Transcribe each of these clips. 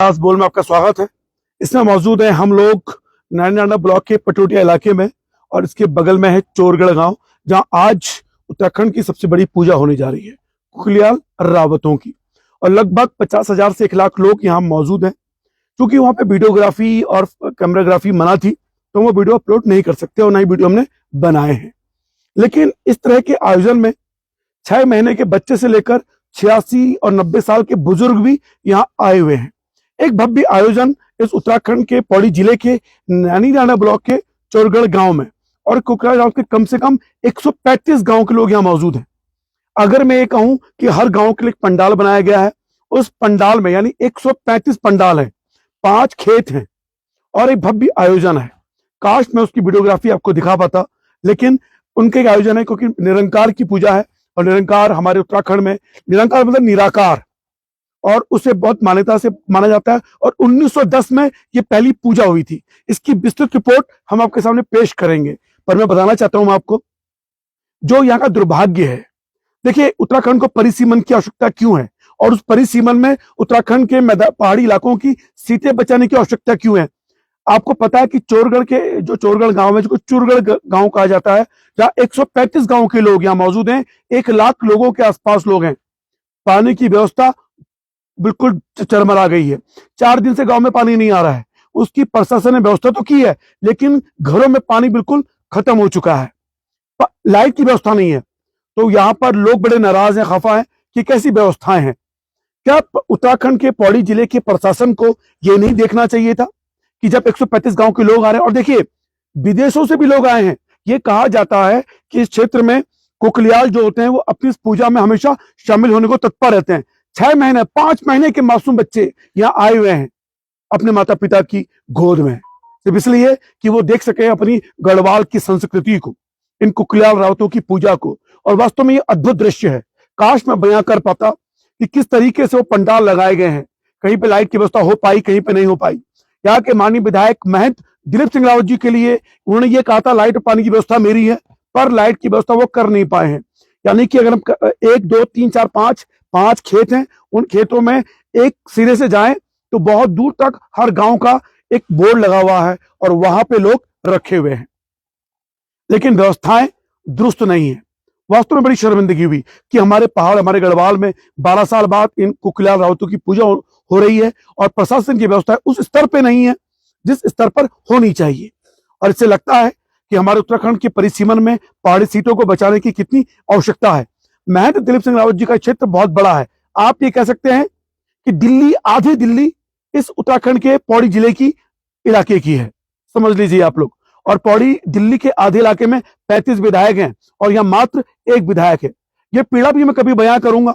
आज बोल में आपका स्वागत है। इसमें मौजूद है हम लोग नारायणा ब्लॉक के पटोटिया इलाके में और इसके बगल में है चोरगढ़ गांव, जहां आज उत्तराखंड की सबसे बड़ी पूजा होने जा रही है, कुकलियाल रावतों की। और लगभग 50,000 से 1 लाख लोग यहाँ मौजूद हैं। क्योंकि वहां पे वीडियोग्राफी और कैमराग्राफी मना थी, तो वो वीडियो अपलोड नहीं कर सकते और ना ही वीडियो हमने बनाए हैं। लेकिन इस तरह के आयोजन में 6 महीने के बच्चे से लेकर 86 और 90 साल के बुजुर्ग भी यहाँ आए हुए हैं। एक भव्य आयोजन इस उत्तराखंड के पौड़ी जिले के नारायणा ब्लॉक के चोरगढ़ गांव में, और कुकरा गांव के कम से कम 135 गांव के लोग यहाँ मौजूद हैं। अगर मैं ये कहूं कि हर गांव के लिए एक पंडाल बनाया गया है, उस पंडाल में यानी 135 पंडाल है, 5 खेत हैं और एक भव्य आयोजन है। काश मैं उसकी वीडियोग्राफी आपको दिखा पाता, लेकिन उनके एक आयोजन है क्योंकि निरंकार की पूजा है। और निरंकार हमारे उत्तराखंड में, निरंकार मतलब निराकार, और उसे बहुत मान्यता से माना जाता है। और 1910 में ये पहली पूजा हुई थी। इसकी विस्तृत रिपोर्ट हम आपके सामने पेश करेंगे, पर मैं बताना चाहता हूं आपको जो यहाँ का दुर्भाग्य है। देखिए, उत्तराखंड को परिसीमन की आवश्यकता क्यों है, और उस परिसीमन में उत्तराखंड के पहाड़ी इलाकों की सीटें बचाने की आवश्यकता क्यों है। आपको पता है कि चोरगढ़ के जो चोरगढ़ गांव में, जो चुरगढ़ गांव कहा जाता है, जहां 135 गांव के लोग यहाँ मौजूद हैं, 1 लाख लोगों के आसपास लोग हैं। पानी की व्यवस्था बिल्कुल चरमरा गई है। 4 दिन से गांव में पानी नहीं आ रहा है। उसकी प्रशासन ने व्यवस्था तो की है, लेकिन घरों में पानी बिल्कुल खत्म हो चुका है। लाइट की व्यवस्था नहीं है। तो यहाँ पर लोग बड़े नाराज हैं, खफा हैं कि कैसी व्यवस्थाएं हैं। क्या उत्तराखंड के पौड़ी जिले के प्रशासन को यह नहीं देखना चाहिए था कि जब 135 गांव के लोग आ रहे हैं, और देखिए विदेशों से भी लोग आए हैं। ये कहा जाता है कि इस क्षेत्र में कुकलियाल जो होते हैं वो अपनी इस पूजा में हमेशा शामिल होने को तत्पर रहते हैं। 6 महीने 5 महीने के मासूम बच्चे यहाँ आए हुए हैं अपने माता पिता की गोद में, सिर्फ इसलिए कि वो देख सके अपनी गढ़वाल की संस्कृति को, इन कुकलियाल रावतों की पूजा को। और वास्तव में ये अद्भुत दृश्य है। काश मैं बयां कर पाता कि किस तरीके से वो पंडाल लगाए गए हैं। कहीं पे लाइट की व्यवस्था हो पाई, कहीं पे नहीं हो पाई। यहाँ के माननीय विधायक महंत दिलीप सिंह रावत जी के लिए उन्होंने ये कहा था लाइट और पानी की व्यवस्था मेरी है, पर लाइट की व्यवस्था वो कर नहीं पाए हैं। यानी कि अगर हम 1 2 3 4 5 खेत हैं, उन खेतों में एक सिरे से जाएं तो बहुत दूर तक हर गांव का एक बोर्ड लगा हुआ है और वहां पे लोग रखे हुए हैं, लेकिन व्यवस्थाएं दुरुस्त नहीं है। वास्तव में बड़ी शर्मिंदगी हुई कि हमारे पहाड़, हमारे गढ़वाल में 12 साल बाद इन कुकलियाल रावतों की पूजा हो रही है और प्रशासन की व्यवस्था उस स्तर पे नहीं है जिस स्तर पर होनी चाहिए। और इससे लगता है कि हमारे उत्तराखंड के परिसीमन में पहाड़ी सीटों को बचाने की कितनी आवश्यकता है। महंत दिलीप सिंह रावत जी का क्षेत्र बहुत बड़ा है। आप ये कह सकते हैं कि दिल्ली, आधी दिल्ली इस उत्तराखंड के पौड़ी जिले की इलाके की है, समझ लीजिए आप लोग। और पौड़ी दिल्ली के आधे इलाके में 35 विधायक हैं और यहाँ मात्र 1 विधायक है। ये पीड़ा भी मैं कभी बयां करूंगा,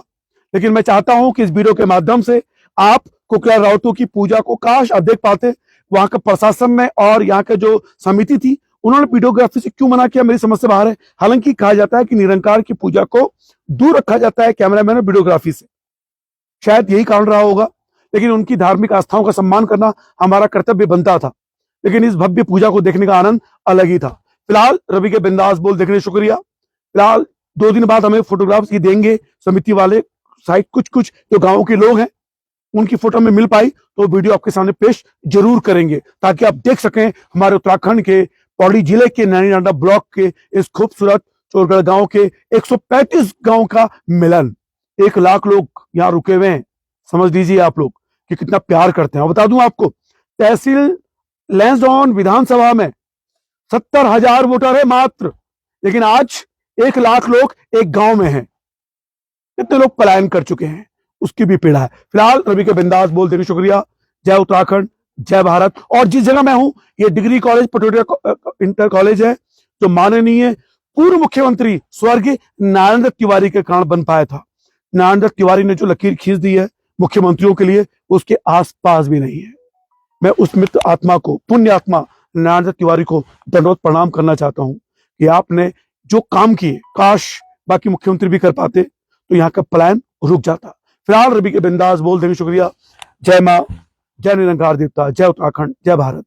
लेकिन मैं चाहता हूं कि इस वीडियो के माध्यम से आप कुकलियाल रावतों की पूजा को काश आप देख पाते। वहां का प्रशासन ने और यहाँ के जो समिति थी, उन्होंने वीडियोग्राफी से क्यों मना किया, मेरी समझ से बाहर है। हालांकि कहा जाता है कि निरंकार की पूजा को दूर रखा जाता है कैमरामैन और वीडियोग्राफी से, शायद यही कारण रहा होगा। लेकिन उनकी धार्मिक आस्थाओं का सम्मान करना हमारा कर्तव्य बनता था। लेकिन इस भव्य पूजा को देखने का आनंद अलग ही था। फिलहाल रवि के बिंदास बोल देखने शुक्रिया। फिलहाल 2 दिन बाद हमें फोटोग्राफ्स ही देंगे समिति वाले, शायद कुछ जो गांव के लोग हैं उनकी फोटो में मिल पाई तो वीडियो आपके सामने पेश जरूर करेंगे, ताकि आप देख सकें हमारे उत्तराखंड के पौड़ी जिले के नारायणा ब्लॉक के इस खूबसूरत चोरगढ़ गांव के 135 गांव का मिलन। 1 लाख लोग यहाँ रुके हुए हैं। समझ लीजिए आप लोग कि कितना प्यार करते हैं। बता दूं आपको, तहसील लैंसडाउन विधानसभा में 70,000 वोटर है मात्र, लेकिन आज 1 लाख लोग एक गांव में हैं। कितने लोग पलायन कर चुके हैं, उसकी भी पीड़ा है। फिलहाल रवि के बिंदास बोल देने शुक्रिया। जय उत्तराखंड, जय भारत। और जिस जगह मैं हूं ये डिग्री कॉलेज पटोटिया इंटर कॉलेज है, जो माननीय पूर्व मुख्यमंत्री स्वर्गीय नारायण दत्त तिवारी के कारण बन पाया था। नारायण दत्त तिवारी ने जो लकीर खींच दी है मुख्यमंत्रियों के लिए, उसके आसपास भी नहीं है। मैं उस मित्र आत्मा को, पुण्य आत्मा नारायण दत्त तिवारी को दंडवत प्रणाम करना चाहता हूं कि आपने जो काम किए, काश बाकी मुख्यमंत्री भी कर पाते तो यहाँ का पलायन रुक जाता। फिलहाल रवि के बिंदास बोल देने शुक्रिया। जय मां, जय निरंकार देवता, जय उत्तराखंड, जय भारत।